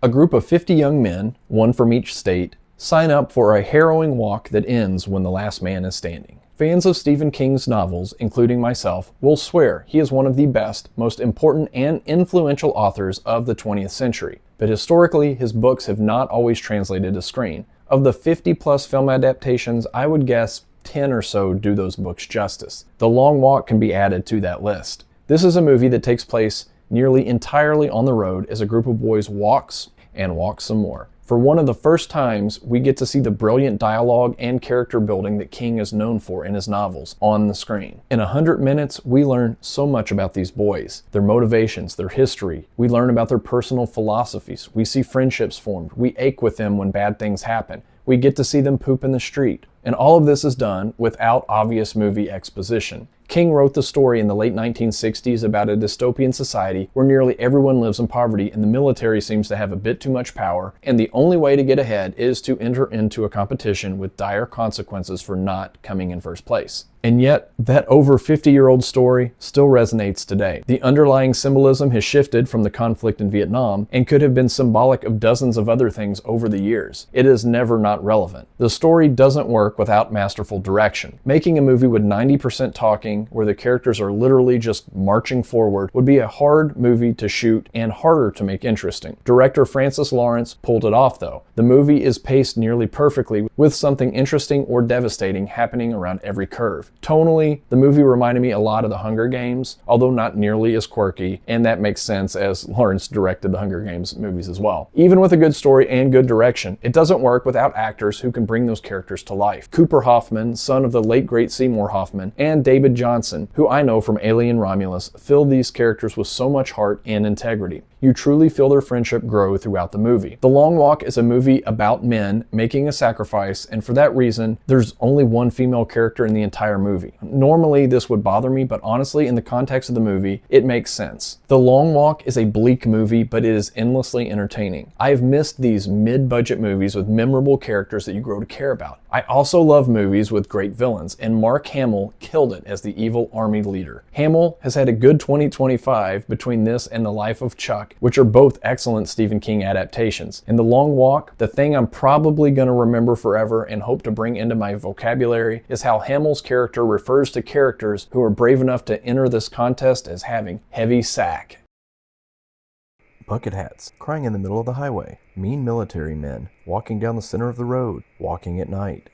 A group of 50 young men, one from each state, sign up for a harrowing walk that ends when the last man is standing. Fans of Stephen King's novels, including myself, will swear he is one of the best, most important, and influential authors of the 20th century. But historically, his books have not always translated to screen. Of the 50-plus film adaptations, I would guess 10 or so do those books justice. The Long Walk can be added to that list. This is a movie that takes place nearly entirely on the road as a group of boys walks and walks some more. For one of the first times, we get to see the brilliant dialogue and character building that King is known for in his novels on the screen. In 100 minutes, we learn so much about these boys, their motivations, their history. We learn about their personal philosophies. We see friendships formed. We ache with them when bad things happen. We get to see them poop in the street. And all of this is done without obvious movie exposition. King wrote the story in the late 1960s about a dystopian society where nearly everyone lives in poverty and the military seems to have a bit too much power, and the only way to get ahead is to enter into a competition with dire consequences for not coming in first place. And yet, that over 50-year-old story still resonates today. The underlying symbolism has shifted from the conflict in Vietnam and could have been symbolic of dozens of other things over the years. It is never not relevant. The story doesn't work without masterful direction. Making a movie with 90% talking, where the characters are literally just marching forward, would be a hard movie to shoot and harder to make interesting. Director Francis Lawrence pulled it off though. The movie is paced nearly perfectly, with something interesting or devastating happening around every curve. Tonally, the movie reminded me a lot of The Hunger Games, although not nearly as quirky, and that makes sense as Lawrence directed the Hunger Games movies as well. Even with a good story and good direction, it doesn't work without actors who can bring those characters to life. Cooper Hoffman, son of the late great Seymour Hoffman, and David Jonsson, who I know from Alien Romulus, fill these characters with so much heart and integrity. You truly feel their friendship grow throughout the movie. The Long Walk is a movie about men making a sacrifice, and for that reason, there's only one female character in the entire movie. Normally, this would bother me, but honestly, in the context of the movie, it makes sense. The Long Walk is a bleak movie, but it is endlessly entertaining. I have missed these mid-budget movies with memorable characters that you grow to care about. I also love movies with great villains, and Mark Hamill killed it as the evil army leader. Hamill has had a good 2025 between this and The Life of Chuck, which are both excellent Stephen King adaptations. In The Long Walk, the thing I'm probably going to remember forever and hope to bring into my vocabulary is how Hamill's character refers to characters who are brave enough to enter this contest as having heavy sack. Bucket hats, crying in the middle of the highway, mean military men, walking down the center of the road, walking at night.